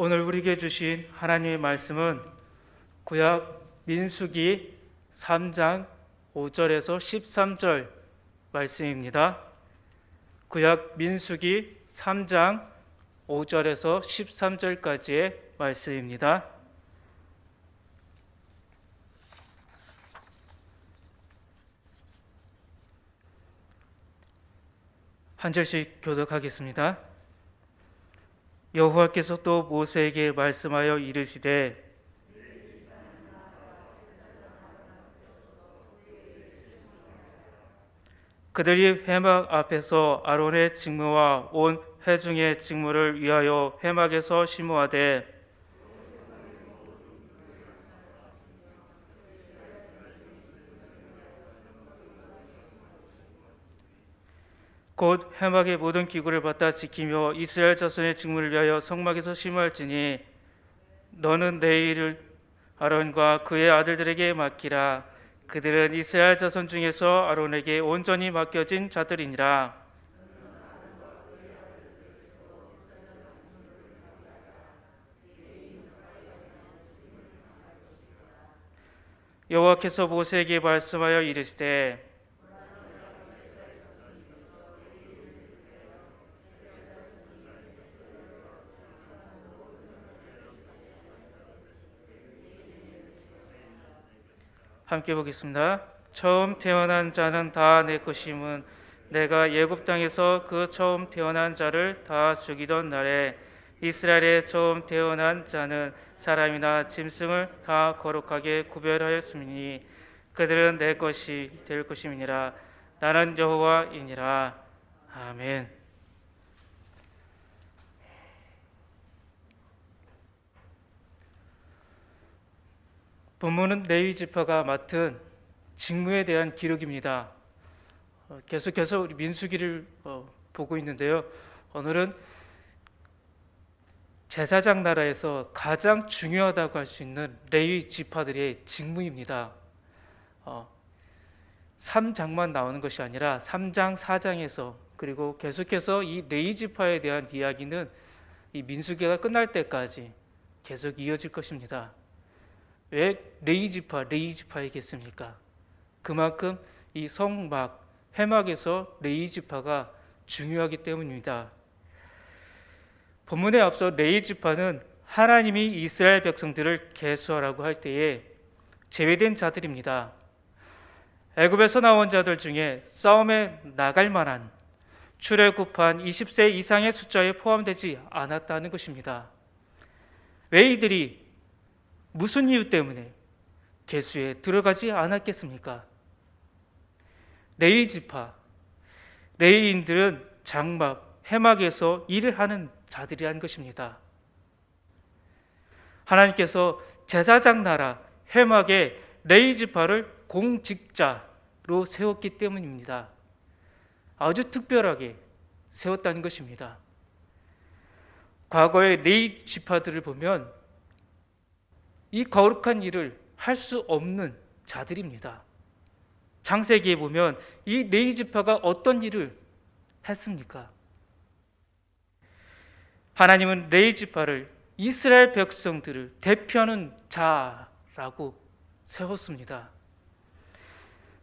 오늘 우리에게 주신 하나님의 말씀은 구약 민수기 3장 5절에서 13절 말씀입니다. 구약 민수기 3장 5절에서 13절까지의 말씀입니다. 한 절씩 교독하겠습니다. 여호와께서 또 모세에게 말씀하여 이르시되 그들이 회막 앞에서 아론의 직무와 온 회중의 직무를 위하여 회막에서 심호하되 곧 회막의 모든 기구를 받다 지키며 이스라엘 자손의 직무를 위하여 성막에서 심호할지니 너는 내 일을 아론과 그의 아들들에게 맡기라. 그들은 이스라엘 자손 중에서 아론에게 온전히 맡겨진 자들이니라. 여호와께서 모세에게 말씀하여 이르시되 함께 보겠습니다. 처음 태어난 자는 다 내 것임은 내가 애굽 땅에서 그 처음 태어난 자를 다 죽이던 날에 이스라엘의 처음 태어난 자는 사람이나 짐승을 다 거룩하게 구별하였으니 그들은 내 것이 될 것임이니라. 나는 여호와이니라. 아멘. 본문은 레위 지파가 맡은 직무에 대한 기록입니다. 계속해서 우리 민수기를 보고 있는데요. 오늘은 제사장 나라에서 가장 중요하다고 할 수 있는 레위 지파들의 직무입니다. 3장만 나오는 것이 아니라 3장, 4장에서 그리고 계속해서 이 레위 지파에 대한 이야기는 이 민수기가 끝날 때까지 계속 이어질 것입니다. 왜 레위 지파이겠습니까? 그만큼 이 성막, 회막에서 레위 지파가 중요하기 때문입니다. 본문에 앞서 레위 지파는 하나님이 이스라엘 백성들을 계수하라고 할 때에 제외된 자들입니다. 애굽에서 나온 자들 중에 싸움에 나갈 만한 출애굽한 20세 이상의 숫자에 포함되지 않았다는 것입니다. 왜 이들이 무슨 이유 때문에 계수에 들어가지 않았겠습니까? 레위 지파, 레위인들은 장막, 회막에서 일을 하는 자들이란 것입니다. 하나님께서 제사장 나라, 회막에 레위 지파를 공직자로 세웠기 때문입니다. 아주 특별하게 세웠다는 것입니다. 과거의 레위 지파들을 보면 이 거룩한 일을 할 수 없는 자들입니다. 창세기에 보면 이 레위 지파가 어떤 일을 했습니까? 하나님은 레위 지파를 이스라엘 백성들을 대표하는 자라고 세웠습니다.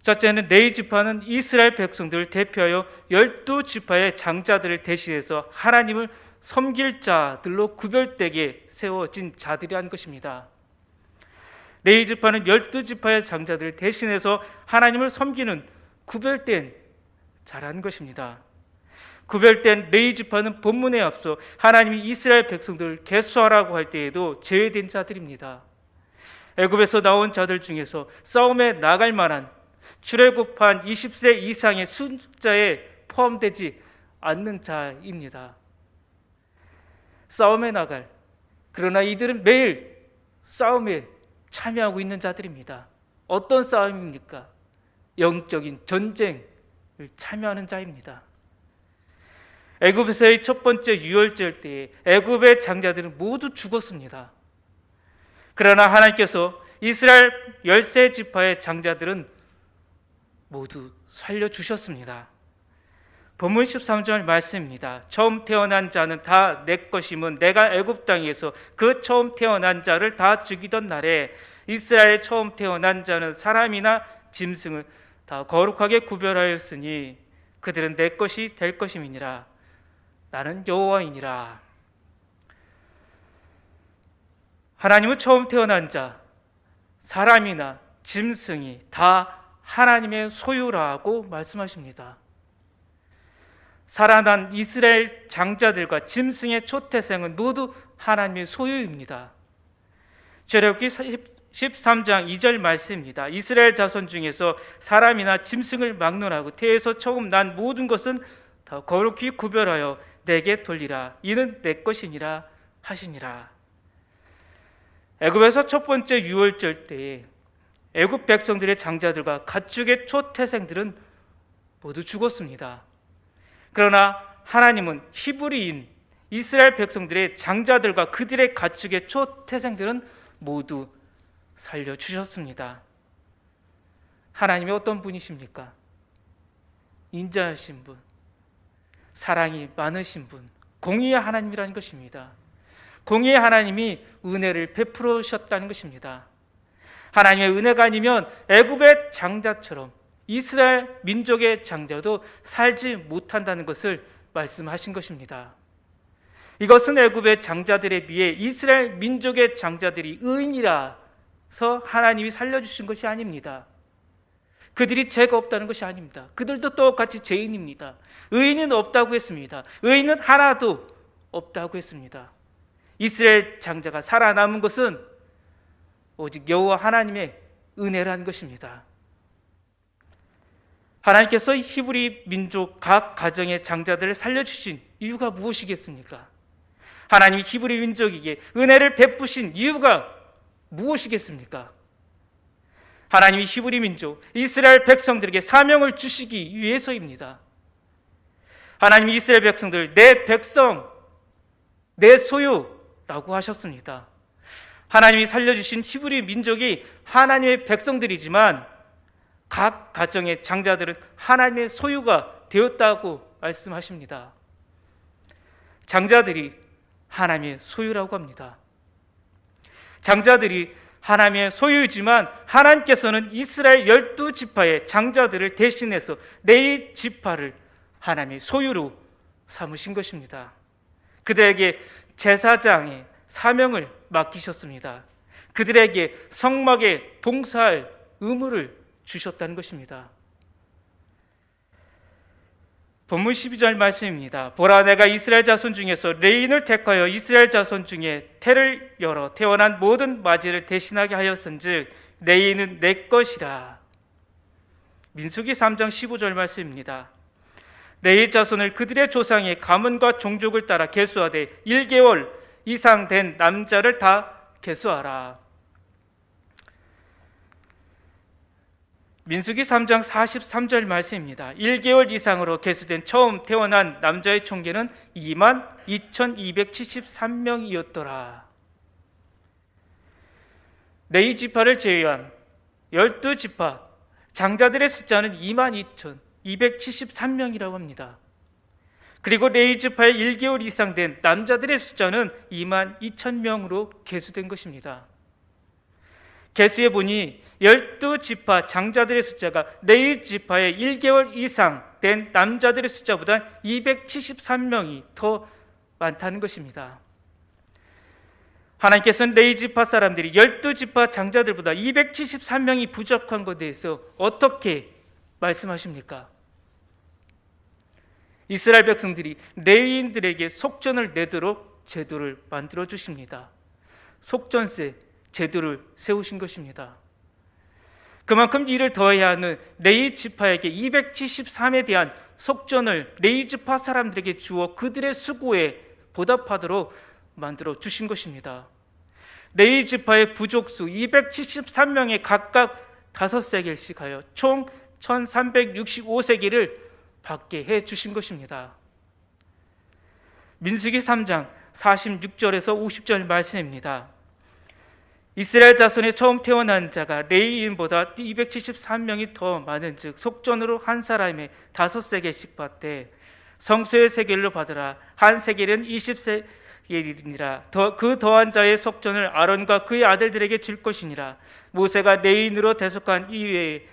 첫째는 레위 지파는 이스라엘 백성들을 대표하여 12지파의 장자들을 대신해서 하나님을 섬길 자들로 구별되게 세워진 자들이란 것입니다. 레위 지파는 12지파의 장자들을 대신해서 하나님을 섬기는 구별된 자라는 것입니다. 구별된 레위 지파는 본문에 앞서 하나님이 이스라엘 백성들을 계수하라고 할 때에도 제외된 자들입니다. 애굽에서 나온 자들 중에서 싸움에 나갈 만한 출애굽한 20세 이상의 숫자에 포함되지 않는 자입니다. 싸움에 나갈, 그러나 이들은 매일 싸움에 참여하고 있는 자들입니다. 어떤 싸움입니까? 영적인 전쟁을 참여하는 자입니다. 애굽에서의 첫 번째 유월절 때에 애굽의 장자들은 모두 죽었습니다. 그러나 하나님께서 이스라엘 13지파의 장자들은 모두 살려주셨습니다. 본문 13절 말씀입니다. 처음 태어난 자는 다 내 것임은 내가 애굽 땅에서 그 처음 태어난 자를 다 죽이던 날에 이스라엘의 처음 태어난 자는 사람이나 짐승을 다 거룩하게 구별하였으니 그들은 내 것이 될 것임이니라. 나는 여호와이니라. 하나님은 처음 태어난 자, 사람이나 짐승이 다 하나님의 소유라고 말씀하십니다. 살아난 이스라엘 장자들과 짐승의 초태생은 모두 하나님의 소유입니다. 출애굽기 13장 2절 말씀입니다. 이스라엘 자손 중에서 사람이나 짐승을 막론하고 태에서 처음 난 모든 것은 다 거룩히 구별하여 내게 돌리라. 이는 내 것이니라 하시니라. 애굽에서 첫 번째 유월절 때에 애굽 백성들의 장자들과 가축의 초태생들은 모두 죽었습니다. 그러나 하나님은 히브리인 이스라엘 백성들의 장자들과 그들의 가축의 초태생들은 모두 살려주셨습니다. 하나님이 어떤 분이십니까? 인자하신 분, 사랑이 많으신 분, 공의의 하나님이라는 것입니다. 공의의 하나님이 은혜를 베풀어 주셨다는 것입니다. 하나님의 은혜가 아니면 애굽의 장자처럼 이스라엘 민족의 장자도 살지 못한다는 것을 말씀하신 것입니다. 이것은 애굽의 장자들에 비해 이스라엘 민족의 장자들이 의인이라서 하나님이 살려주신 것이 아닙니다. 그들이 죄가 없다는 것이 아닙니다. 그들도 똑같이 죄인입니다. 의인은 없다고 했습니다. 의인은 하나도 없다고 했습니다. 이스라엘 장자가 살아남은 것은 오직 여호와 하나님의 은혜라는 것입니다. 하나님께서 히브리 민족 각 가정의 장자들을 살려주신 이유가 무엇이겠습니까? 하나님이 히브리 민족에게 은혜를 베푸신 이유가 무엇이겠습니까? 하나님이 히브리 민족 이스라엘 백성들에게 사명을 주시기 위해서입니다. 하나님이 이스라엘 백성들 내 백성, 내 소유라고 하셨습니다. 하나님이 살려주신 히브리 민족이 하나님의 백성들이지만 각 가정의 장자들은 하나님의 소유가 되었다고 말씀하십니다. 장자들이 하나님의 소유라고 합니다. 장자들이 하나님의 소유이지만 하나님께서는 이스라엘 12지파의 장자들을 대신해서 레위 지파를 하나님의 소유로 삼으신 것입니다. 그들에게 제사장의 사명을 맡기셨습니다. 그들에게 성막에 봉사할 의무를 주셨다는 것입니다. 본문 12절 말씀입니다. 보라, 내가 이스라엘 자손 중에서 레인을 택하여 이스라엘 자손 중에 태를 열어 태어난 모든 맞이를 대신하게 하였은즉 레인은 내 것이라. 민수기 3장 15절 말씀입니다. 레위 자손을 그들의 조상의 가문과 종족을 따라 계수하되 1개월 이상 된 남자를 다 계수하라. 민수기 3장 43절 말씀입니다. 1개월 이상으로 계수된 처음 태어난 남자의 총계는 22,273명이었더라. 레위 지파를 제외한 12지파 장자들의 숫자는 22,273명이라고 합니다. 그리고 레위 지파의 1개월 이상 된 남자들의 숫자는 22,000명으로 계수된 것입니다. 계수해 보니 12지파 장자들의 숫자가 레위 지파의 1개월 이상 된 남자들의 숫자보다 273명이 더 많다는 것입니다. 하나님께서는 레위 지파 사람들이 12지파 장자들보다 273명이 부족한 것에 대해서 어떻게 말씀하십니까? 이스라엘 백성들이 레위인들에게 속전을 내도록 제도를 만들어 주십니다. 속전세 제도를 세우신 것입니다. 그만큼 이를 더해야 하는 레위 지파에게 273에 대한 속전을 레위 지파 사람들에게 주어 그들의 수고에 보답하도록 만들어 주신 것입니다. 레위 지파의 부족수 273명에 각각 5세겔씩 하여 총 1365세겔을 받게 해 주신 것입니다. 민수기 3장 46절에서 50절 말씀입니다. 이스라엘 자손의 처음 태어난 자가 레위인보다 273명이 더 많은즉 속전으로 한 사람에 5세겔씩 받되 성소의 세겔로 받으라. 한 세겔은 20세겔이니라. 그 더한 자의 속전을 아론과 그의 아들들에게 줄 것이니라. 모세가 레인으로 대속한 이외에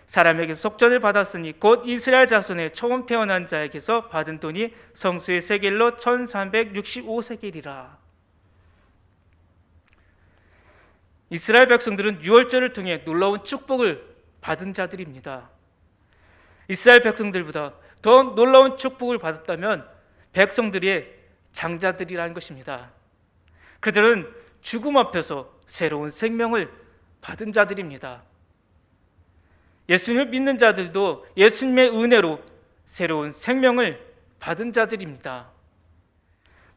사람에게 속전을 받았으니 곧 이스라엘 자손의 처음 태어난 자에게서 받은 돈이 성소의 세겔로 1365세겔이라. 이스라엘 백성들은 유월절을 통해 놀라운 축복을 받은 자들입니다. 이스라엘 백성들보다 더 놀라운 축복을 받았다면 백성들의 장자들이라는 것입니다. 그들은 죽음 앞에서 새로운 생명을 받은 자들입니다. 예수님을 믿는 자들도 예수님의 은혜로 새로운 생명을 받은 자들입니다.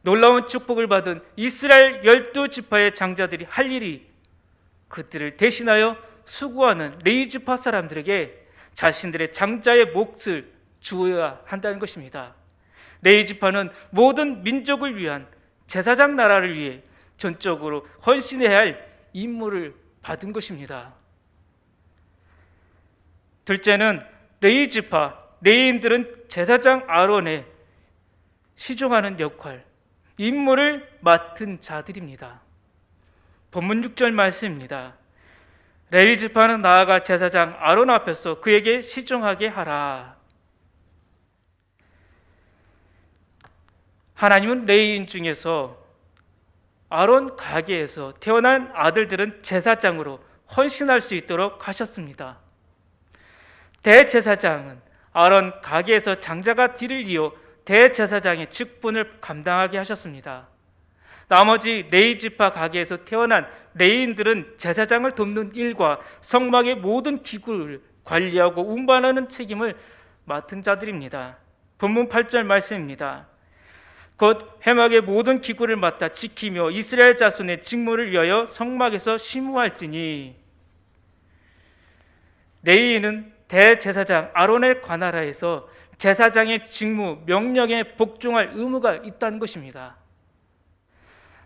놀라운 축복을 받은 이스라엘 12지파의 장자들이 할 일이 그들을 대신하여 수고하는 레위지파 사람들에게 자신들의 장자의 몫을 주어야 한다는 것입니다. 레위지파는 모든 민족을 위한 제사장 나라를 위해 전적으로 헌신해야 할 임무를 받은 것입니다. 둘째는 레위지파, 레위인들은 제사장 아론에 시종하는 역할, 임무를 맡은 자들입니다. 본문 6절 말씀입니다. 레위지파는 나아가 제사장 아론 앞에서 그에게 시종하게 하라. 하나님은 레위인 중에서 아론 가계에서 태어난 아들들은 제사장으로 헌신할 수 있도록 하셨습니다. 대제사장은 아론 가계에서 장자가 뒤를 이어 대제사장의 직분을 감당하게 하셨습니다. 나머지 레위지파 가계에서 태어난 레위인들은 제사장을 돕는 일과 성막의 모든 기구를 관리하고 운반하는 책임을 맡은 자들입니다. 본문 8절 말씀입니다. 곧 회막의 모든 기구를 맡아 지키며 이스라엘 자손의 직무를 위하여 성막에서 심우할지니. 레위인은 대제사장 아론의 관할하에서 제사장의 직무, 명령에 복종할 의무가 있다는 것입니다.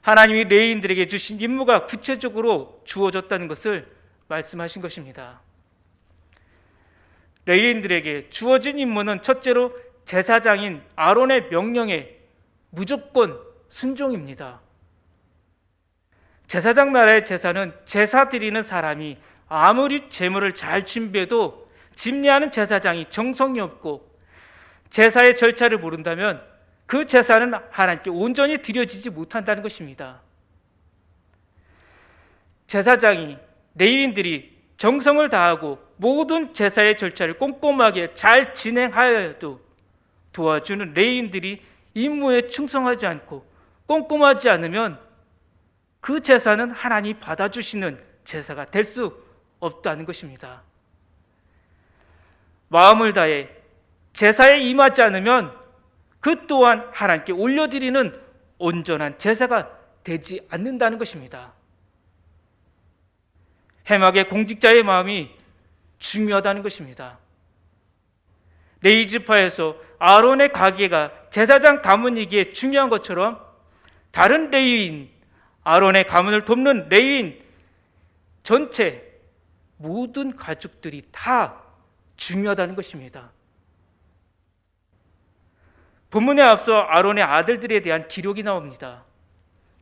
하나님이 레위인들에게 주신 임무가 구체적으로 주어졌다는 것을 말씀하신 것입니다. 레위인들에게 주어진 임무는 첫째로 제사장인 아론의 명령에 무조건 순종입니다. 제사장 나라의 제사는 제사 드리는 사람이 아무리 제물을 잘 준비해도 집례하는 제사장이 정성이 없고 제사의 절차를 모른다면 그 제사는 하나님께 온전히 드려지지 못한다는 것입니다. 제사장이, 레위인들이 정성을 다하고 모든 제사의 절차를 꼼꼼하게 잘 진행하여도 도와주는 레위인들이 임무에 충성하지 않고 꼼꼼하지 않으면 그 제사는 하나님이 받아주시는 제사가 될 수 없다는 것입니다. 마음을 다해 제사에 임하지 않으면 그 또한 하나님께 올려드리는 온전한 제사가 되지 않는다는 것입니다. 회막의 공직자의 마음이 중요하다는 것입니다. 레위지파에서 아론의 가계가 제사장 가문이기에 중요한 것처럼 다른 레위인, 아론의 가문을 돕는 레위인 전체 모든 가족들이 다 중요하다는 것입니다. 본문에 앞서 아론의 아들들에 대한 기록이 나옵니다.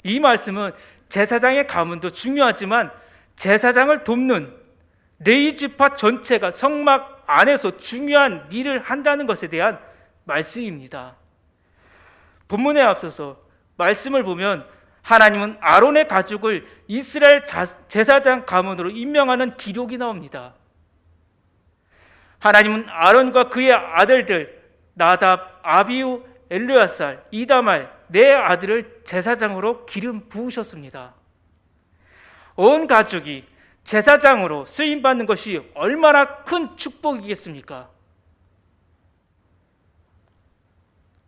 이 말씀은 제사장의 가문도 중요하지만 제사장을 돕는 레위지파 전체가 성막 안에서 중요한 일을 한다는 것에 대한 말씀입니다. 본문에 앞서서 말씀을 보면 하나님은 아론의 가족을 이스라엘 제사장 가문으로 임명하는 기록이 나옵니다. 하나님은 아론과 그의 아들들 나답, 아비후, 엘르야살, 이다말 네 아들을 제사장으로 기름 부으셨습니다. 온 가족이 제사장으로 쓰임받는 것이 얼마나 큰 축복이겠습니까?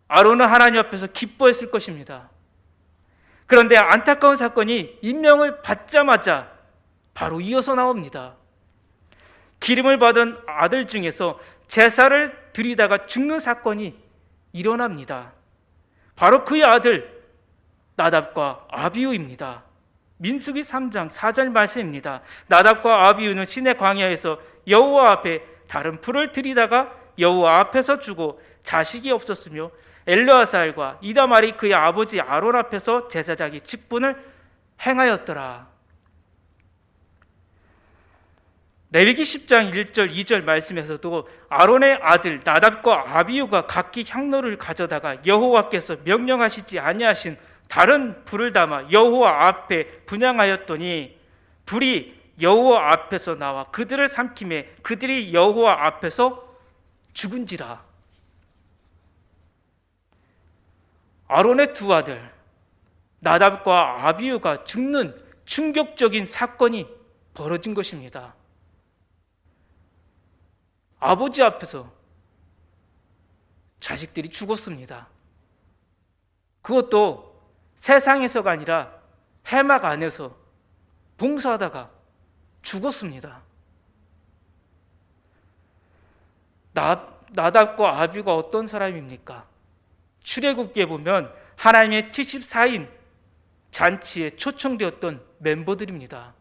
아론은 하나님 앞에서 기뻐했을 것입니다. 그런데 안타까운 사건이 임명을 받자마자 바로 이어서 나옵니다. 기름을 받은 아들 중에서 제사를 드리다가 죽는 사건이 일어납니다. 바로 그의 아들 나답과 아비후입니다. 민수기 3장 4절 말씀입니다. 나답과 아비후는 시내 광야에서 여호와 앞에 다른 풀을 드리다가 여호와 앞에서 죽고 자식이 없었으며 엘르아살과 이다말이 그의 아버지 아론 앞에서 제사장의 직분을 행하였더라. 레위기 10장 1절 2절 말씀에서도 아론의 아들 나답과 아비후가 각기 향로를 가져다가 여호와께서 명령하시지 아니하신 다른 불을 담아 여호와 앞에 분향하였더니 불이 여호와 앞에서 나와 그들을 삼킴에 그들이 여호와 앞에서 죽은지라. 아론의 두 아들 나답과 아비후가 죽는 충격적인 사건이 벌어진 것입니다. 아버지 앞에서 자식들이 죽었습니다. 그것도 세상에서가 아니라 해막 안에서 봉사하다가 죽었습니다. 나답과 아비가 어떤 사람입니까? 출애굽기에 보면 하나님의 74인 잔치에 초청되었던 멤버들입니다.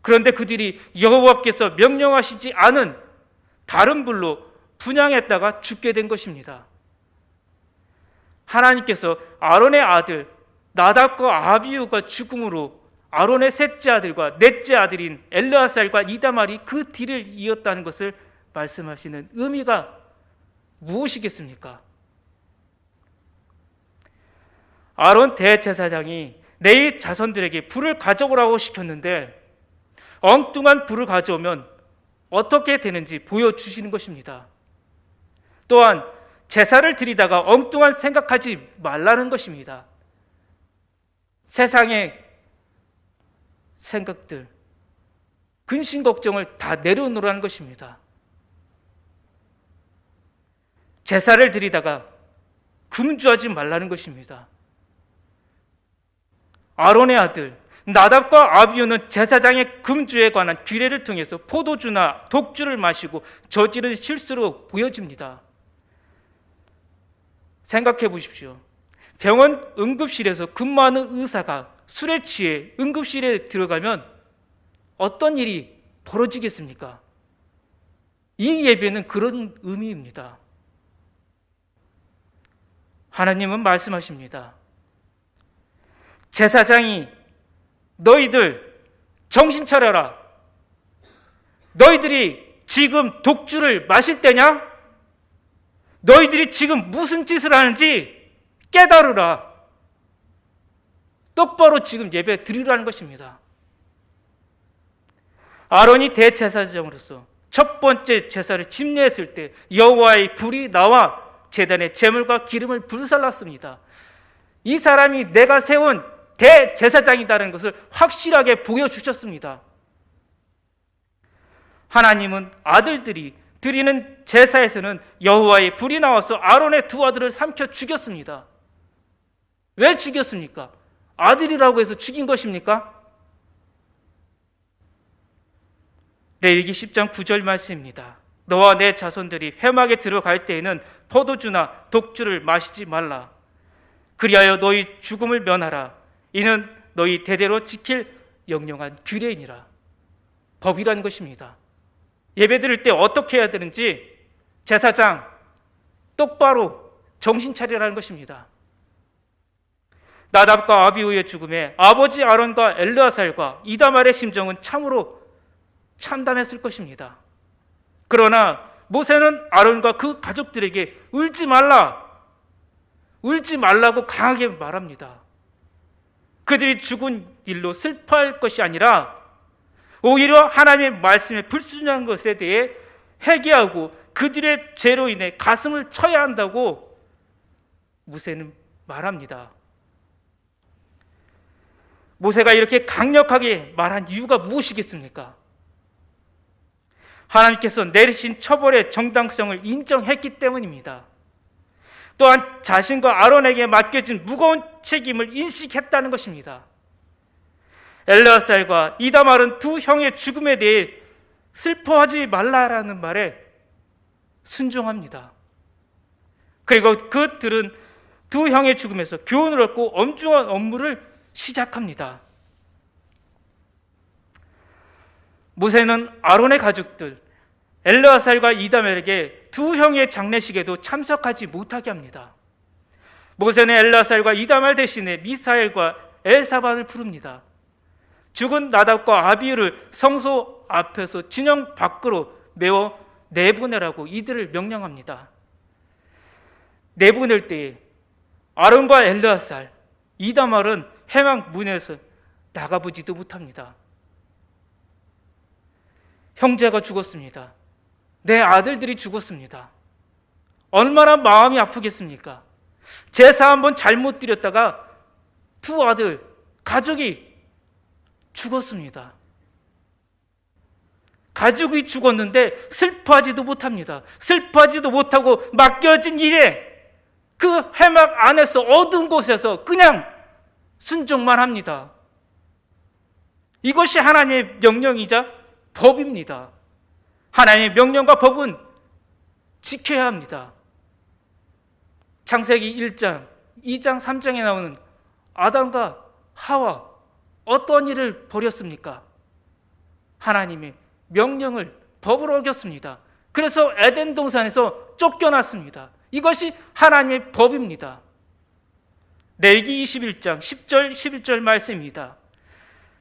그런데 그들이 여호와께서 명령하시지 않은 다른 불로 분향했다가 죽게 된 것입니다. 하나님께서 아론의 아들 나답과 아비후가 죽음으로 아론의 셋째 아들과 넷째 아들인 엘르아살과 이다말이 그 뒤를 이었다는 것을 말씀하시는 의미가 무엇이겠습니까? 아론 대제사장이 레위 자손들에게 불을 가져오라고 시켰는데 엉뚱한 불을 가져오면 어떻게 되는지 보여주시는 것입니다. 또한 제사를 드리다가 엉뚱한 생각하지 말라는 것입니다. 세상의 생각들, 근심 걱정을 다 내려놓으라는 것입니다. 제사를 드리다가 금주하지 말라는 것입니다. 아론의 아들 나답과 아비후는 제사장의 금주에 관한 규례를 통해서 포도주나 독주를 마시고 저지른 실수로 보여집니다. 생각해 보십시오. 병원 응급실에서 근무하는 의사가 술에 취해 응급실에 들어가면 어떤 일이 벌어지겠습니까? 이 예배는 그런 의미입니다. 하나님은 말씀하십니다. 제사장이 너희들 정신 차려라. 너희들이 지금 독주를 마실 때냐? 너희들이 지금 무슨 짓을 하는지 깨달으라. 똑바로 지금 예배 드리라는 것입니다. 아론이 대제사장으로서 첫 번째 제사를 집례했을 때 여호와의 불이 나와 제단에 제물과 기름을 불살랐습니다. 이 사람이 내가 세운 대제사장이라는 것을 확실하게 보여주셨습니다. 하나님은 아들들이 드리는 제사에서는 여호와의 불이 나와서 아론의 두 아들을 삼켜 죽였습니다. 왜 죽였습니까? 아들이라고 해서 죽인 것입니까? 레위기 10장 9절 말씀입니다. 너와 내 자손들이 회막에 들어갈 때에는 포도주나 독주를 마시지 말라. 그리하여 너희 죽음을 면하라. 이는 너희 대대로 지킬 영영한 규례이니라. 법이라는 것입니다. 예배 드릴 때 어떻게 해야 되는지 제사장 똑바로 정신 차리라는 것입니다. 나답과 아비후의 죽음에 아버지 아론과 엘르아살과 이다말의 심정은 참으로 참담했을 것입니다. 그러나 모세는 아론과 그 가족들에게 울지 말라고 강하게 말합니다. 그들이 죽은 일로 슬퍼할 것이 아니라 오히려 하나님의 말씀에 불순종한 것에 대해 회개하고 그들의 죄로 인해 가슴을 쳐야 한다고 모세는 말합니다. 모세가 이렇게 강력하게 말한 이유가 무엇이겠습니까? 하나님께서 내리신 처벌의 정당성을 인정했기 때문입니다. 또한 자신과 아론에게 맡겨진 무거운 책임을 인식했다는 것입니다. 엘르아살과 이다말은 두 형의 죽음에 대해 슬퍼하지 말라라는 말에 순종합니다. 그리고 그들은 두 형의 죽음에서 교훈을 얻고 엄중한 업무를 시작합니다. 모세는 아론의 가족들 엘르아살과 이다멜에게 두 형의 장례식에도 참석하지 못하게 합니다. 모세는 엘르아살과 이다멜 대신에 미사엘과 엘사반을 부릅니다. 죽은 나답과 아비후를 성소 앞에서 진영 밖으로 메워 내보내라고 이들을 명령합니다. 내보낼 때에 아론과 엘르아살, 이다말은 회막 문에서 나가보지도 못합니다. 형제가 죽었습니다. 내 아들들이 죽었습니다. 얼마나 마음이 아프겠습니까? 제사 한번 잘못 드렸다가 두 아들, 가족이 죽었습니다. 가족이 죽었는데 슬퍼하지도 못합니다. 슬퍼하지도 못하고 맡겨진 일에 그 회막 안에서 어두운 곳에서 그냥 순종만 합니다. 이것이 하나님의 명령이자 법입니다. 하나님의 명령과 법은 지켜야 합니다. 창세기 1장, 2장, 3장에 나오는 아담과 하와 어떤 일을 벌였습니까? 하나님의 명령을 법으로 어겼습니다. 그래서 에덴 동산에서 쫓겨났습니다. 이것이 하나님의 법입니다. 레위기 21장 10절 11절 말씀입니다.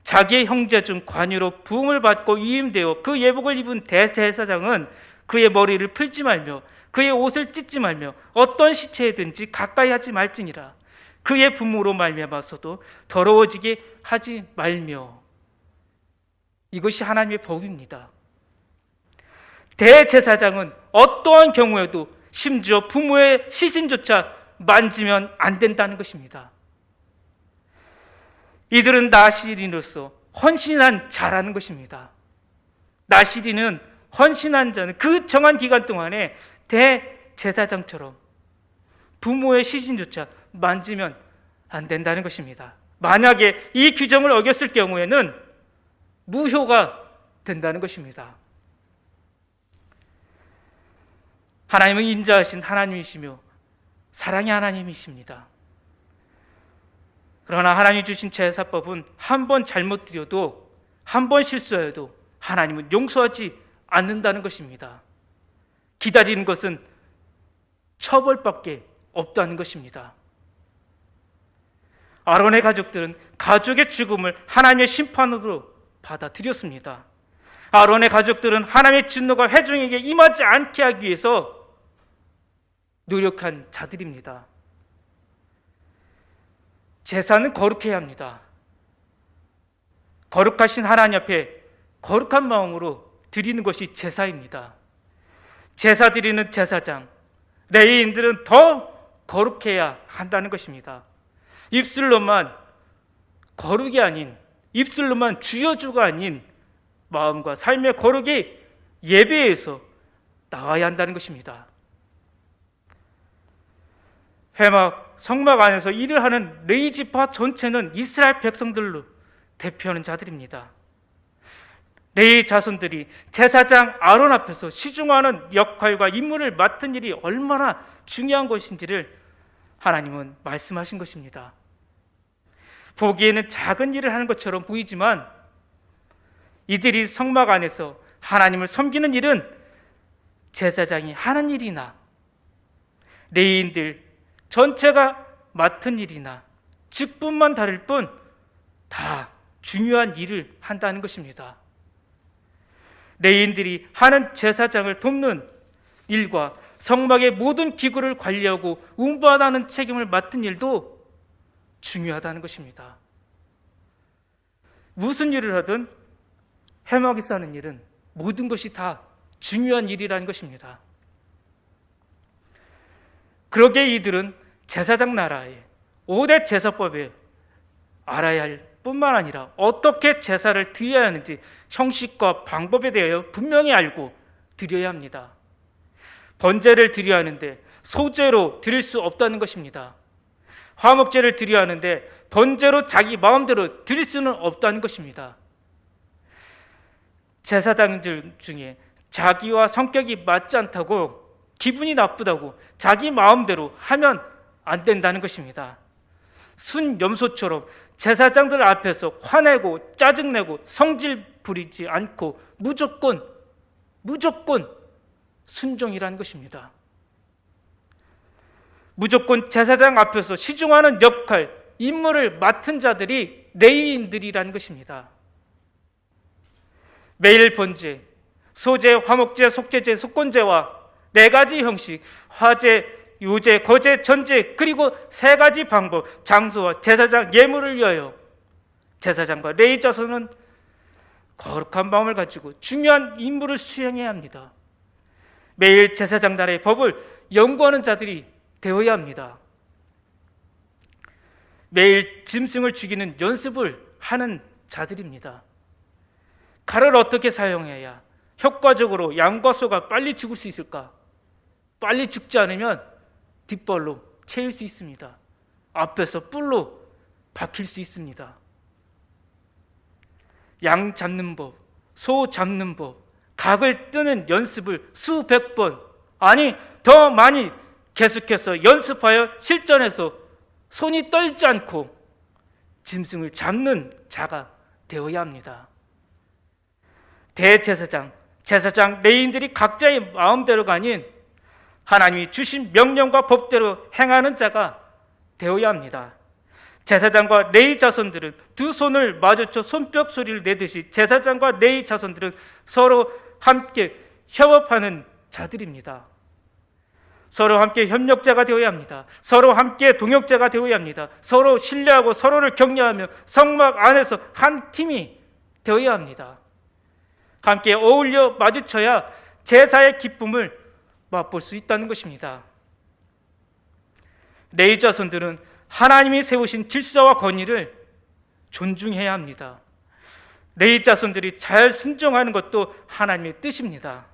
자기의 형제 중 관유로 부흥을 받고 위임되어 그 예복을 입은 대제사장은 그의 머리를 풀지 말며 그의 옷을 찢지 말며 어떤 시체에든지 가까이 하지 말지니라. 그의 부모로 말미암아서도 더러워지게 하지 말며. 이것이 하나님의 법입니다. 대제사장은 어떠한 경우에도 심지어 부모의 시신조차 만지면 안 된다는 것입니다. 이들은 나시린으로서 헌신한 자라는 것입니다. 나시린은 헌신한 자는 그 정한 기간 동안에 대제사장처럼 부모의 시신조차 만지면 안 된다는 것입니다. 만약에 이 규정을 어겼을 경우에는 무효가 된다는 것입니다. 하나님은 인자하신 하나님이시며 사랑의 하나님이십니다. 그러나 하나님이 주신 제사법은 한 번 잘못 드려도 한 번 실수해도 하나님은 용서하지 않는다는 것입니다. 기다리는 것은 처벌밖에 없다는 것입니다. 아론의 가족들은 가족의 죽음을 하나님의 심판으로 받아들였습니다. 아론의 가족들은 하나님의 진노가 회중에게 임하지 않게 하기 위해서 노력한 자들입니다. 제사는 거룩해야 합니다. 거룩하신 하나님 앞에 거룩한 마음으로 드리는 것이 제사입니다. 제사 드리는 제사장, 레위인들은 더 거룩해야 한다는 것입니다. 입술로만 거룩이 아닌, 입술로만 주여주가 아닌 마음과 삶의 거룩이 예배에서 나와야 한다는 것입니다. 회막, 성막 안에서 일을 하는 레위 지파 전체는 이스라엘 백성들로 대표하는 자들입니다. 레위 자손들이 제사장 아론 앞에서 시중하는 역할과 임무를 맡은 일이 얼마나 중요한 것인지를 하나님은 말씀하신 것입니다. 보기에는 작은 일을 하는 것처럼 보이지만 이들이 성막 안에서 하나님을 섬기는 일은 제사장이 하는 일이나 레위인들 전체가 맡은 일이나 직분만 다를 뿐 다 중요한 일을 한다는 것입니다. 레위인들이 하는 제사장을 돕는 일과 성막의 모든 기구를 관리하고 운반하는 책임을 맡은 일도 중요하다는 것입니다. 무슨 일을 하든 회막에서 하는 일은 모든 것이 다 중요한 일이라는 것입니다. 그러기에 이들은 제사장 나라의 5대 제사법에 알아야 할 뿐만 아니라 어떻게 제사를 드려야 하는지 형식과 방법에 대하여 분명히 알고 드려야 합니다. 번제를 드려야 하는데 소제로 드릴 수 없다는 것입니다. 화목제를 드려야 하는데 번제로 자기 마음대로 드릴 수는 없다는 것입니다. 제사장들 중에 자기와 성격이 맞지 않다고 기분이 나쁘다고 자기 마음대로 하면 안 된다는 것입니다. 순염소처럼 제사장들 앞에서 화내고 짜증내고 성질 부리지 않고 무조건 무조건 순종이라는 것입니다. 무조건 제사장 앞에서 시중하는 역할, 임무를 맡은 자들이 레위인들이라는 것입니다. 매일 번제, 소제, 화목제, 속죄제, 속건제와 4가지 형식, 화제, 유제, 거제, 전제, 그리고 3가지 방법, 장소와 제사장 예물을 위하여 제사장과 레위 자손은 거룩한 마음을 가지고 중요한 임무를 수행해야 합니다. 매일 제사장 나라의 법을 연구하는 자들이 되어야 합니다. 매일 짐승을 죽이는 연습을 하는 자들입니다. 칼을 어떻게 사용해야 효과적으로 양과 소가 빨리 죽을 수 있을까? 빨리 죽지 않으면 뒷발로 채울 수 있습니다. 앞에서 뿔로 박힐 수 있습니다. 양 잡는 법, 소 잡는 법, 각을 뜨는 연습을 수백 번, 아니 더 많이 계속해서 연습하여 실전에서 손이 떨지 않고 짐승을 잡는 자가 되어야 합니다. 대제사장, 제사장, 레위인들이 각자의 마음대로가 아닌 하나님이 주신 명령과 법대로 행하는 자가 되어야 합니다. 제사장과 레위 자손들은 두 손을 마주쳐 손뼉 소리를 내듯이 제사장과 레위 자손들은 서로 함께 협업하는 자들입니다. 서로 함께 협력자가 되어야 합니다. 서로 함께 동역자가 되어야 합니다. 서로 신뢰하고 서로를 격려하며 성막 안에서 한 팀이 되어야 합니다. 함께 어울려 마주쳐야 제사의 기쁨을 맛볼 수 있다는 것입니다. 레위 자손들은 하나님이 세우신 질서와 권위를 존중해야 합니다. 레위 자손들이 잘 순종하는 것도 하나님의 뜻입니다.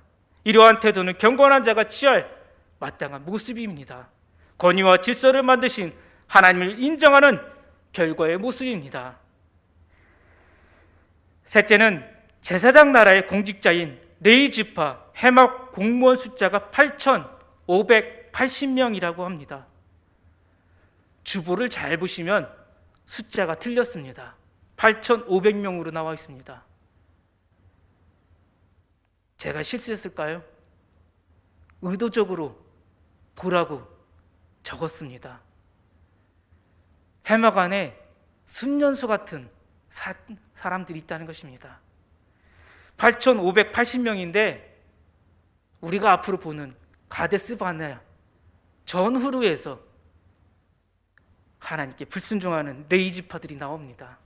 이러한 태도는 경건한 자가 취할 마땅한 모습입니다. 권위와 질서를 만드신 하나님을 인정하는 결과의 모습입니다. 셋째는 제사장 나라의 공직자인 레위 지파 해막 공무원 숫자가 8,580명이라고 합니다. 주보를 잘 보시면 숫자가 틀렸습니다. 8,500명으로 나와 있습니다. 제가 실수했을까요? 의도적으로 보라고 적었습니다. 해막 안에 순년수 같은 사람들이 있다는 것입니다. 8,580명인데 우리가 앞으로 보는 가데스 바네아 전후루에서 하나님께 불순종하는 레위 지파들이 나옵니다.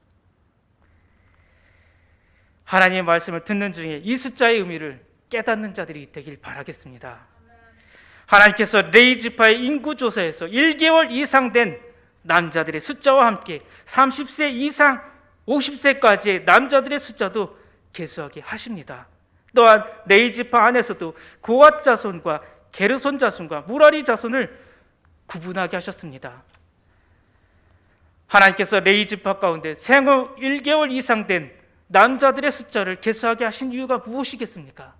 하나님의 말씀을 듣는 중에 이 숫자의 의미를 깨닫는 자들이 되길 바라겠습니다. 하나님께서 레위 지파의 인구 조사에서 1개월 이상 된 남자들의 숫자와 함께 30세 이상 50세까지의 남자들의 숫자도 계수하게 하십니다. 또한 레위 지파 안에서도 고앗 자손과 게르손 자손과 무라리 자손을 구분하게 하셨습니다. 하나님께서 레위 지파 가운데 생후 1개월 이상 된 남자들의 숫자를 계수하게 하신 이유가 무엇이겠습니까?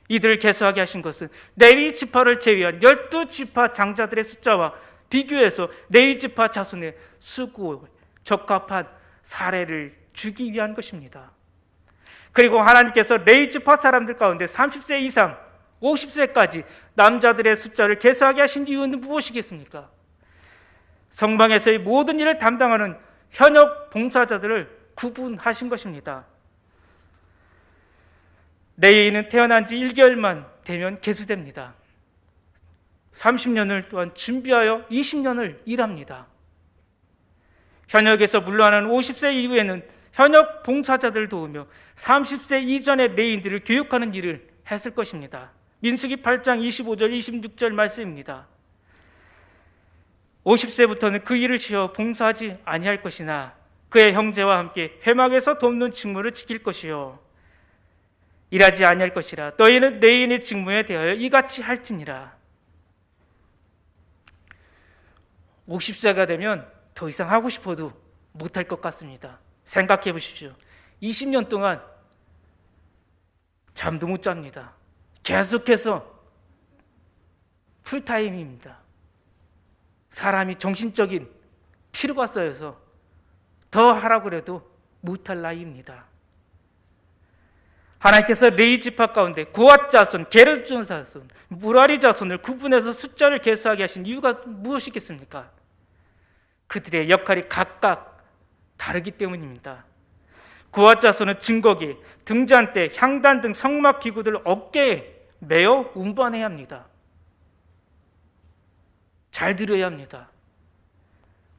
이들을 계수하게 하신 것은 레위 지파를 제외한 12지파 장자들의 숫자와 비교해서 레위 지파 자손의 수고에 적합한 사례를 주기 위한 것입니다. 그리고 하나님께서 레위 지파 사람들 가운데 30세 이상 50세까지 남자들의 숫자를 계수하게 하신 이유는 무엇이겠습니까? 성방에서의 모든 일을 담당하는 현역 봉사자들을 구분하신 것입니다. 레위인은 태어난 지 1개월만 되면 계수됩니다. 30년을 또한 준비하여 20년을 일합니다. 현역에서 물러나는 50세 이후에는 현역 봉사자들을 도우며 30세 이전의 레위인들을 교육하는 일을 했을 것입니다. 민수기 8장 25절 26절 말씀입니다. 50세부터는 그 일을 쉬어 봉사하지 아니할 것이나 그의 형제와 함께 회막에서 돕는 직무를 지킬 것이요 일하지 아니할 것이라. 너희는 레위인의 직무에 대하여 이같이 할지니라. 50세가 되면 더 이상 하고 싶어도 못할 것 같습니다. 생각해 보십시오. 20년 동안 잠도 못 잡니다. 계속해서 풀타임입니다. 사람이 정신적인 피로가 쌓여서 더 하라고 해도 못할 나이입니다. 하나님께서 레위 지파 가운데 고앗 자손, 게르손 자손, 무라리 자손을 구분해서 숫자를 계수하게 하신 이유가 무엇이겠습니까? 그들의 역할이 각각 다르기 때문입니다. 고앗 자손은 증거기, 등잔대, 향단 등 성막 기구들을 어깨에 매어 운반해야 합니다. 잘 들어야 합니다.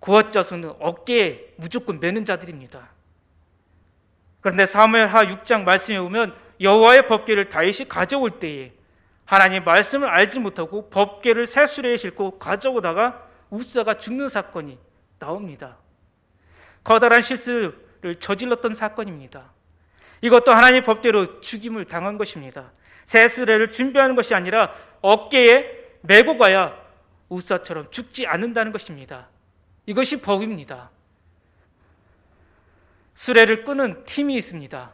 고앗 자손은 어깨에 무조건 매는 자들입니다. 그런데 사무엘하 6장 말씀에 보면 여호와의 법궤를 다윗이 가져올 때에 하나님의 말씀을 알지 못하고 법궤를 새수레에 싣고 가져오다가 우사가 죽는 사건이 나옵니다. 커다란 실수를 저질렀던 사건입니다. 이것도 하나님의 법대로 죽임을 당한 것입니다. 새수레를 준비하는 것이 아니라 어깨에 메고 가야 우사처럼 죽지 않는다는 것입니다. 이것이 법입니다. 수레를 끄는 팀이 있습니다.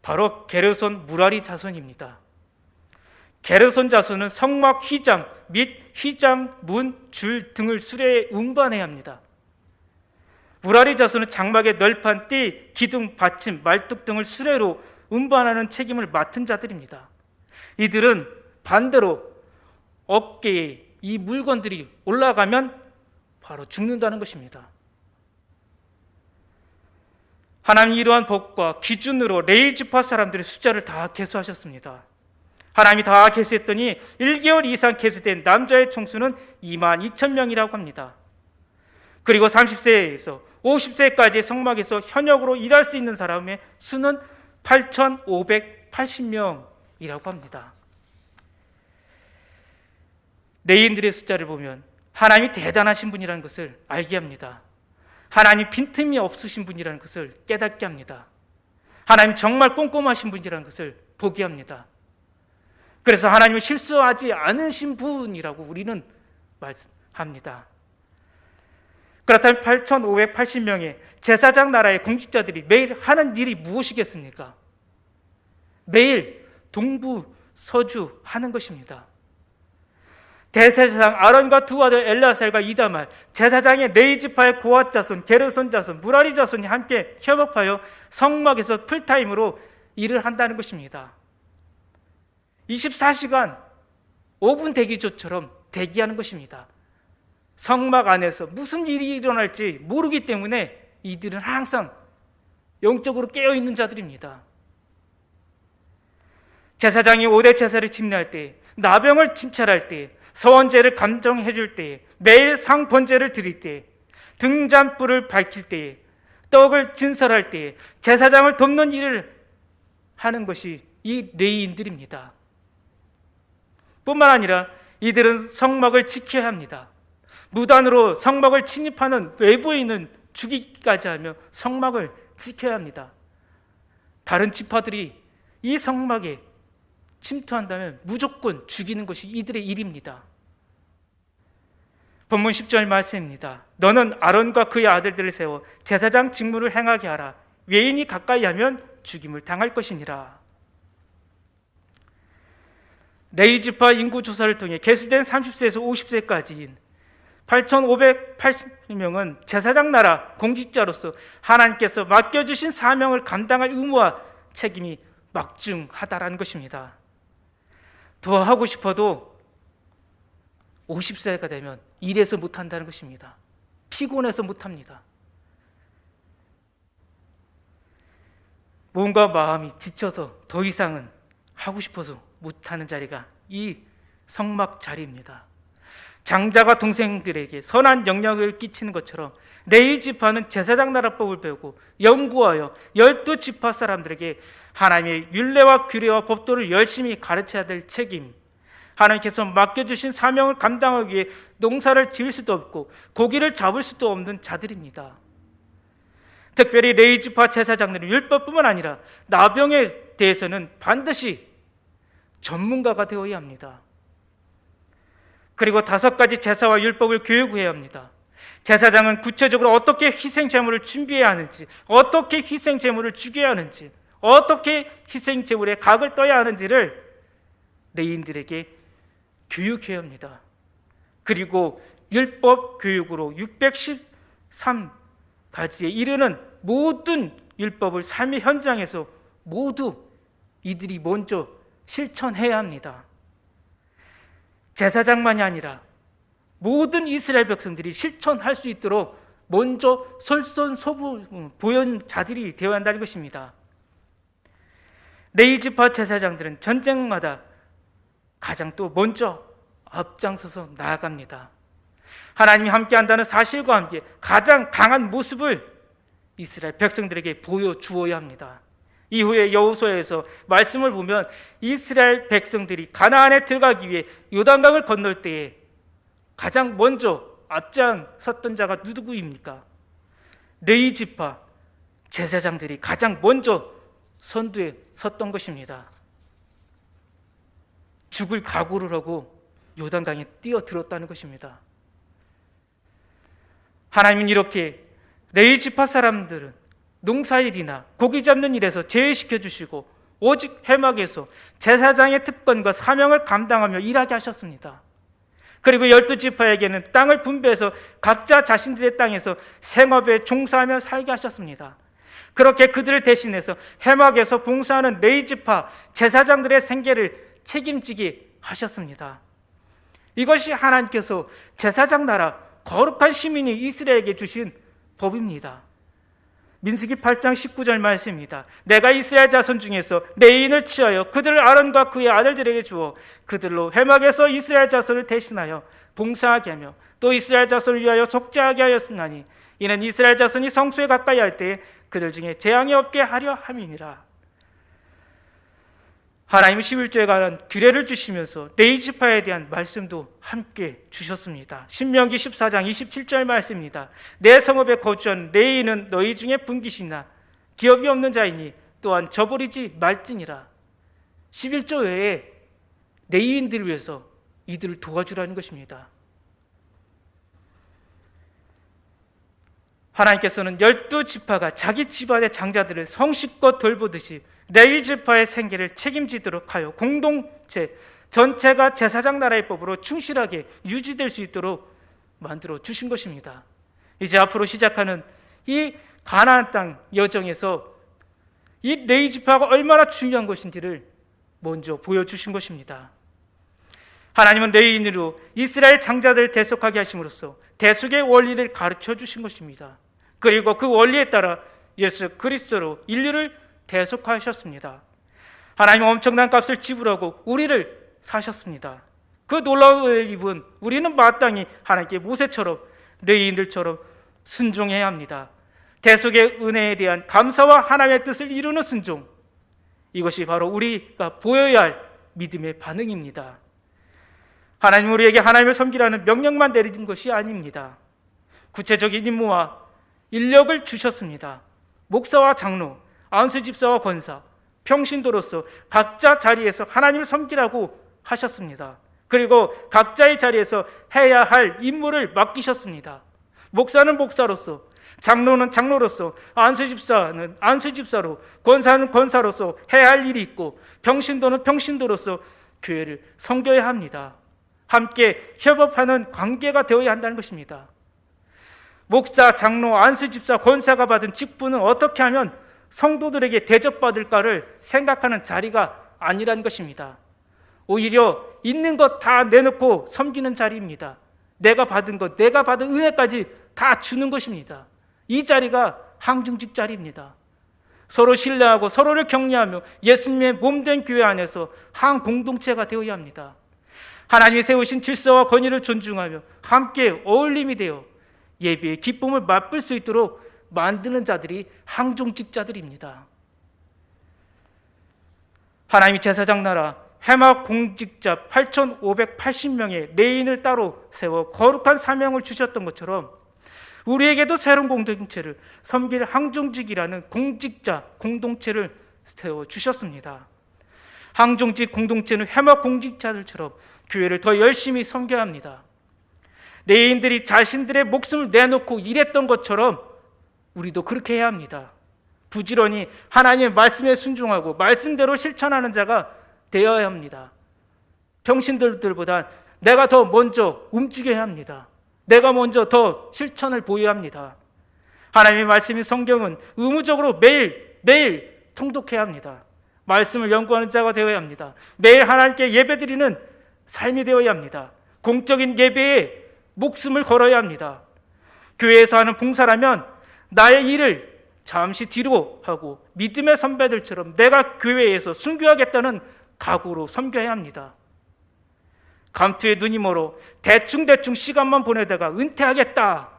바로 게르손 무라리 자손입니다. 게르손 자손은 성막 휘장 및 휘장 문, 줄 등을 수레에 운반해야 합니다. 무라리 자손은 장막의 널판 띠, 기둥, 받침, 말뚝 등을 수레로 운반하는 책임을 맡은 자들입니다. 이들은 반대로 어깨에 이 물건들이 올라가면 바로 죽는다는 것입니다. 하나님이 이러한 법과 기준으로 레위 지파 사람들의 숫자를 다 계수하셨습니다. 하나님이 다 계수했더니 1개월 이상 계수된 남자의 총수는 22,000명이라고 합니다. 그리고 30세에서 50세까지 성막에서 현역으로 일할 수 있는 사람의 수는 8,580명이라고 합니다. 레위인들의 숫자를 보면 하나님이 대단하신 분이라는 것을 알게 합니다. 하나님 빈틈이 없으신 분이라는 것을 깨닫게 합니다. 하나님 정말 꼼꼼하신 분이라는 것을 보게 합니다. 그래서 하나님은 실수하지 않으신 분이라고 우리는 말합니다. 그렇다면 8,580명의 제사장 나라의 공직자들이 매일 하는 일이 무엇이겠습니까? 매일 동부서주 하는 것입니다. 대제사장 아론과 두 아들 엘르아살과 이다말, 제사장의 레위 지파의 고앗 자손, 게르손 자손, 무라리 자손이 함께 협업하여 성막에서 풀타임으로 일을 한다는 것입니다. 24시간 5분 대기조처럼 대기하는 것입니다. 성막 안에서 무슨 일이 일어날지 모르기 때문에 이들은 항상 영적으로 깨어있는 자들입니다. 제사장이 5대 제사를 집례할 때, 나병을 진찰할 때, 서원제를 감정해 줄 때에, 매일 상번제를 드릴 때에, 등잔불을 밝힐 때에, 떡을 진설할 때에 제사장을 돕는 일을 하는 것이 이 레위인들입니다. 뿐만 아니라 이들은 성막을 지켜야 합니다. 무단으로 성막을 침입하는 외부인은 죽이기까지 하며 성막을 지켜야 합니다. 다른 지파들이 이 성막에 침투한다면 무조건 죽이는 것이 이들의 일입니다. 본문 10절 말씀입니다. 너는 아론과 그의 아들들을 세워 제사장 직무를 행하게 하라. 외인이 가까이 하면 죽임을 당할 것이니라. 레위 지파 인구 조사를 통해 계수된 30세에서 50세까지인 8,580명은 제사장 나라 공직자로서 하나님께서 맡겨주신 사명을 감당할 의무와 책임이 막중하다라는 것입니다. 더 하고 싶어도 50세가 되면 일해서 못한다는 것입니다. 피곤해서 못합니다. 몸과 마음이 지쳐서 더 이상은 하고 싶어서 못하는 자리가 이 성막 자리입니다. 장자가 동생들에게 선한 영향을 끼치는 것처럼 레위 지파는 제사장 나라법을 배우고 연구하여 12지파 사람들에게 하나님의 율례와 규례와 법도를 열심히 가르쳐야 될 책임, 하나님께서 맡겨주신 사명을 감당하기 위해 농사를 지을 수도 없고 고기를 잡을 수도 없는 자들입니다. 특별히 레위 지파 제사장들은 율법뿐만 아니라 나병에 대해서는 반드시 전문가가 되어야 합니다. 그리고 5가지 제사와 율법을 교육해야 합니다. 제사장은 구체적으로 어떻게 희생제물을 준비해야 하는지, 어떻게 희생제물을 죽여야 하는지, 어떻게 희생제물에 각을 떠야 하는지를 레위인들에게 교육해야 합니다. 그리고 율법 교육으로 613가지에 이르는 모든 율법을 삶의 현장에서 모두 이들이 먼저 실천해야 합니다. 제사장만이 아니라 모든 이스라엘 백성들이 실천할 수 있도록 먼저 설선보연 자들이 되어야 한다는 것입니다. 레위 지파 제사장들은 전쟁마다 가장 또 먼저 앞장서서 나아갑니다. 하나님이 함께한다는 사실과 함께 가장 강한 모습을 이스라엘 백성들에게 보여주어야 합니다. 이후에 여호수아에서 말씀을 보면 이스라엘 백성들이 가나안에 들어가기 위해 요단강을 건널 때에 가장 먼저 앞장섰던 자가 누구입니까? 레위 지파 제사장들이 가장 먼저 선두에 섰던 것입니다. 죽을 각오를 하고 요단강에 뛰어들었다는 것입니다. 하나님은 이렇게 레위 지파 사람들은 농사일이나 고기 잡는 일에서 제외시켜 주시고 오직 회막에서 제사장의 특권과 사명을 감당하며 일하게 하셨습니다. 그리고 12지파에게는 땅을 분배해서 각자 자신들의 땅에서 생업에 종사하며 살게 하셨습니다. 그렇게 그들을 대신해서 회막에서 봉사하는 레위 지파 제사장들의 생계를 책임지게 하셨습니다. 이것이 하나님께서 제사장 나라 거룩한 시민이 이스라엘에게 주신 법입니다. 민수기 8장 19절 말씀입니다. 내가 이스라엘 자손 중에서 레위인을 취하여 그들을 아론과 그의 아들들에게 주어 그들로 회막에서 이스라엘 자손을 대신하여 봉사하게 하며 또 이스라엘 자손을 위하여 속죄하게 하였으나니 이는 이스라엘 자손이 성소에 가까이 할 때 그들 중에 재앙이 없게 하려 함이니라. 하나님은 11조에 관한 규례를 주시면서 레위 지파에 대한 말씀도 함께 주셨습니다. 신명기 14장 27절 말씀입니다. 내 성읍에 거주한 레위인은 너희 중에 분깃이나 기업이 없는 자이니 또한 저버리지 말지니라. 11조 외에 레위인들을 위해서 이들을 도와주라는 것입니다. 하나님께서는 12지파가 자기 집안의 장자들을 성실껏 돌보듯이 레위 지파의 생계를 책임지도록 하여 공동체 전체가 제사장 나라의 법으로 충실하게 유지될 수 있도록 만들어 주신 것입니다. 이제 앞으로 시작하는 이 가나안 땅 여정에서 이 레위 지파가 얼마나 중요한 것인지를 먼저 보여주신 것입니다. 하나님은 레위인으로 이스라엘 장자들을 대속하게 하심으로써 대속의 원리를 가르쳐 주신 것입니다. 그리고 그 원리에 따라 예수 그리스도로 인류를 대속하셨습니다. 하나님은 엄청난 값을 지불하고 우리를 사셨습니다. 그 놀라운 일은 우리는 마땅히 하나님께 모세처럼 레위인들처럼 순종해야 합니다. 대속의 은혜에 대한 감사와 하나님의 뜻을 이루는 순종, 이것이 바로 우리가 보여야 할 믿음의 반응입니다. 하나님은 우리에게 하나님을 섬기라는 명령만 내린 것이 아닙니다. 구체적인 임무와 인력을 주셨습니다. 목사와 장로, 안수 집사와 권사, 평신도로서 각자 자리에서 하나님을 섬기라고 하셨습니다. 그리고 각자의 자리에서 해야 할 임무를 맡기셨습니다. 목사는 목사로서, 장로는 장로로서, 안수 집사는 안수 집사로, 권사는 권사로서 해야 할 일이 있고 평신도는 평신도로서 교회를 섬겨야 합니다. 함께 협업하는 관계가 되어야 한다는 것입니다. 목사, 장로, 안수 집사, 권사가 받은 직분은 어떻게 하면 성도들에게 대접받을까를 생각하는 자리가 아니란 것입니다. 오히려 있는 것 다 내놓고 섬기는 자리입니다. 내가 받은 것, 내가 받은 은혜까지 다 주는 것입니다. 이 자리가 항중직 자리입니다. 서로 신뢰하고 서로를 격려하며 예수님의 몸된 교회 안에서 한 공동체가 되어야 합니다. 하나님이 세우신 질서와 권위를 존중하며 함께 어울림이 되어 예배의 기쁨을 맛볼 수 있도록 만드는 자들이 항종직자들입니다. 하나님이 제사장 나라 회막 공직자 8,580명의 레위인을 따로 세워 거룩한 사명을 주셨던 것처럼 우리에게도 새로운 공동체를 섬길 항종직이라는 공직자 공동체를 세워 주셨습니다. 항종직 공동체는 회막 공직자들처럼 교회를 더 열심히 섬겨야 합니다. 레위인들이 자신들의 목숨을 내놓고 일했던 것처럼 우리도 그렇게 해야 합니다. 부지런히 하나님의 말씀에 순종하고 말씀대로 실천하는 자가 되어야 합니다. 평신들보다 내가 더 먼저 움직여야 합니다. 내가 먼저 더 실천을 보여야 합니다. 하나님의 말씀인 성경은 의무적으로 매일 통독해야 합니다. 말씀을 연구하는 자가 되어야 합니다. 매일 하나님께 예배드리는 삶이 되어야 합니다. 공적인 예배에 목숨을 걸어야 합니다. 교회에서 하는 봉사라면 나의 일을 잠시 뒤로 하고 믿음의 선배들처럼 내가 교회에서 순교하겠다는 각오로 섬겨야 합니다. 감투에 눈이 멀어 대충 시간만 보내다가 은퇴하겠다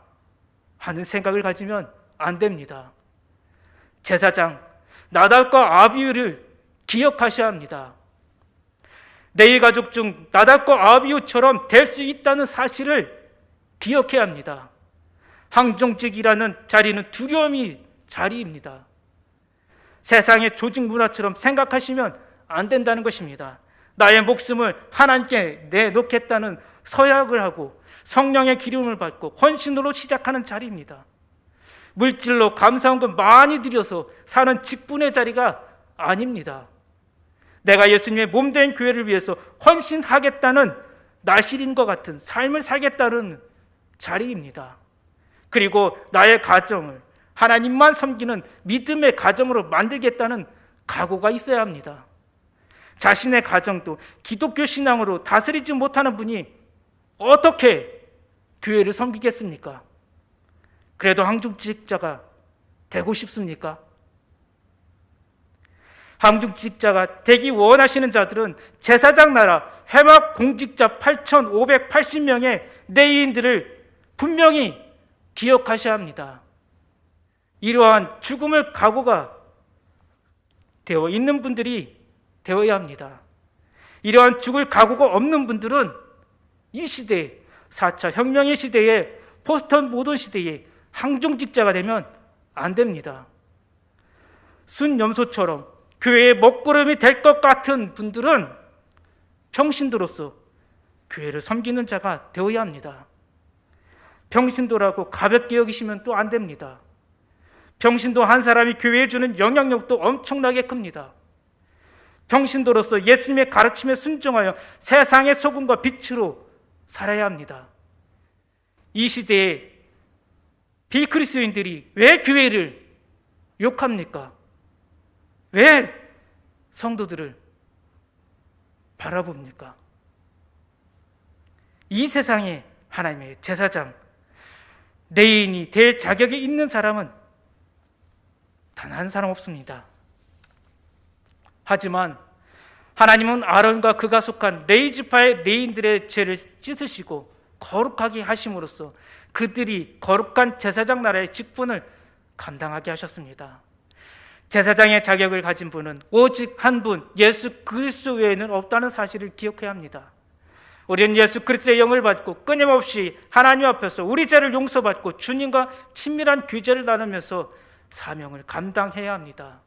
하는 생각을 가지면 안 됩니다. 제사장 나답과 아비후를 기억하셔야 합니다. 내 일가족 중 나답과 아비후처럼 될 수 있다는 사실을 기억해야 합니다. 항종직이라는 자리는 두려움이 자리입니다. 세상의 조직 문화처럼 생각하시면 안 된다는 것입니다. 나의 목숨을 하나님께 내놓겠다는 서약을 하고 성령의 기름을 받고 헌신으로 시작하는 자리입니다. 물질로 감사한 것 많이 들여서 사는 직분의 자리가 아닙니다. 내가 예수님의 몸된 교회를 위해서 헌신하겠다는 나실인과 같은 삶을 살겠다는 자리입니다. 그리고 나의 가정을 하나님만 섬기는 믿음의 가정으로 만들겠다는 각오가 있어야 합니다. 자신의 가정도 기독교 신앙으로 다스리지 못하는 분이 어떻게 교회를 섬기겠습니까? 그래도 항중직자가 되고 싶습니까? 항중직자가 되기 원하시는 자들은 제사장 나라 회막 공직자 8,580명의 레위인들을 분명히 기억하셔야 합니다. 이러한 죽음을 각오가 되어 있는 분들이 되어야 합니다. 이러한 죽을 각오가 없는 분들은 이 시대에 4차 혁명의 시대에 포스트 모던 시대에 항종직자가 되면 안 됩니다. 순염소처럼 교회의 먹구름이 될 것 같은 분들은 평신도로서 교회를 섬기는 자가 되어야 합니다. 평신도라고 가볍게 여기시면 또 안 됩니다. 평신도 한 사람이 교회에 주는 영향력도 엄청나게 큽니다. 평신도로서 예수님의 가르침에 순종하여 세상의 소금과 빛으로 살아야 합니다. 이 시대에 비그리스도인들이 왜 교회를 욕합니까? 왜 성도들을 바라봅니까? 이 세상에 하나님의 제사장, 레위인이 될 자격이 있는 사람은 단 한 사람 없습니다. 하지만 하나님은 아론과 그가 속한 레위 지파의 레위인들의 죄를 씻으시고 거룩하게 하심으로써 그들이 거룩한 제사장 나라의 직분을 감당하게 하셨습니다. 제사장의 자격을 가진 분은 오직 한 분, 예수 그리스도 외에는 없다는 사실을 기억해야 합니다. 우리는 예수 그리스도의 영을 받고 끊임없이 하나님 앞에서 우리 죄를 용서받고 주님과 친밀한 교제를 나누면서 사명을 감당해야 합니다.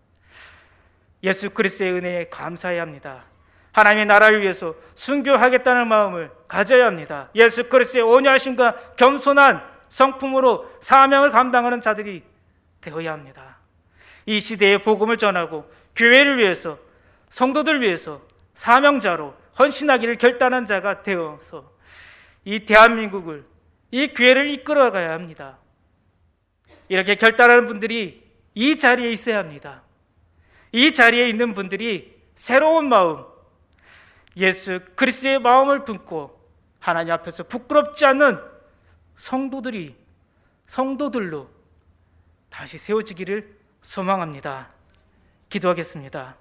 예수 그리스도의 은혜에 감사해야 합니다. 하나님의 나라를 위해서 순교하겠다는 마음을 가져야 합니다. 예수 그리스도의 온유하심과 겸손한 성품으로 사명을 감당하는 자들이 되어야 합니다. 이 시대에 복음을 전하고 교회를 위해서 성도들 위해서 사명자로 헌신하기를 결단한 자가 되어서 이 대한민국을 이 교회를 이끌어가야 합니다. 이렇게 결단하는 분들이 이 자리에 있어야 합니다. 이 자리에 있는 분들이 새로운 마음, 예수 그리스도의 마음을 품고 하나님 앞에서 부끄럽지 않는 성도들로 다시 세워지기를 소망합니다. 기도하겠습니다.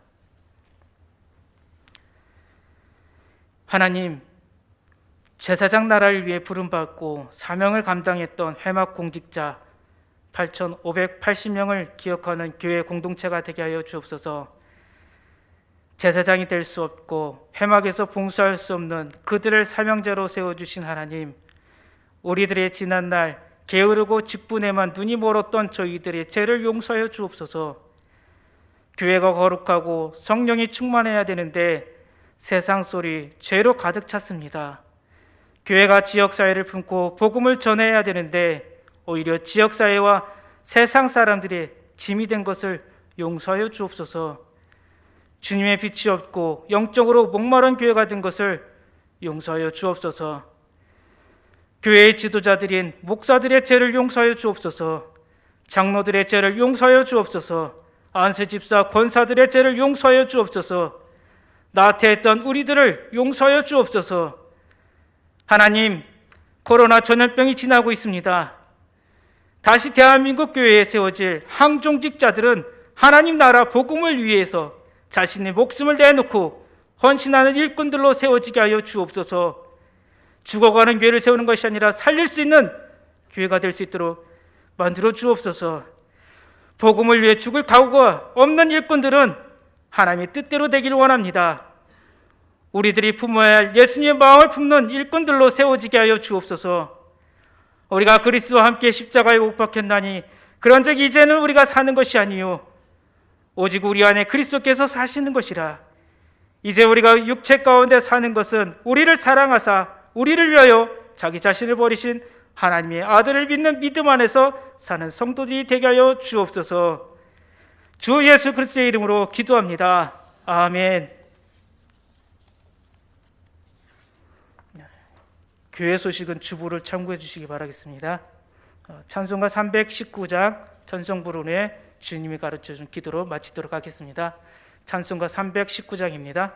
하나님, 제사장 나라를 위해 부름받고 사명을 감당했던 회막 공직자 8,580명을 기억하는 교회 공동체가 되게 하여 주옵소서. 제사장이 될 수 없고 회막에서 봉사할 수 없는 그들을 사명자로 세워주신 하나님, 우리들의 지난날 게으르고 직분에만 눈이 멀었던 저희들의 죄를 용서하여 주옵소서. 교회가 거룩하고 성령이 충만해야 되는데 세상 소리, 죄로 가득 찼습니다. 교회가 지역사회를 품고 복음을 전해야 되는데 오히려 지역사회와 세상 사람들의 짐이 된 것을 용서하여 주옵소서. 주님의 빛이 없고 영적으로 목마른 교회가 된 것을 용서하여 주옵소서. 교회의 지도자들인 목사들의 죄를 용서하여 주옵소서. 장로들의 죄를 용서하여 주옵소서. 안세 집사 권사들의 죄를 용서하여 주옵소서. 나태했던 우리들을 용서하여 주옵소서. 하나님, 코로나 전염병이 지나고 있습니다. 다시 대한민국 교회에 세워질 항종직자들은 하나님 나라 복음을 위해서 자신의 목숨을 내놓고 헌신하는 일꾼들로 세워지게 하여 주옵소서. 죽어가는 교회를 세우는 것이 아니라 살릴 수 있는 교회가 될 수 있도록 만들어 주옵소서. 복음을 위해 죽을 각오가 없는 일꾼들은 하나님의 뜻대로 되기를 원합니다. 우리들이 품어야 할 예수님의 마음을 품는 일꾼들로 세워지게 하여 주옵소서. 우리가 그리스도와 함께 십자가에 못 박혔나니 그런즉 이제는 우리가 사는 것이 아니요 오직 우리 안에 그리스도께서 사시는 것이라. 이제 우리가 육체 가운데 사는 것은 우리를 사랑하사 우리를 위하여 자기 자신을 버리신 하나님의 아들을 믿는 믿음 안에서 사는 성도들이 되게 하여 주옵소서. 주 예수 그리스도의 이름으로 기도합니다. 아멘. 교회 소식은 주보를 참고해 주시기 바라겠습니다. 찬송가 319장 전성부론의 주님이 가르쳐준 기도로 마치도록 하겠습니다. 찬송가 319장입니다.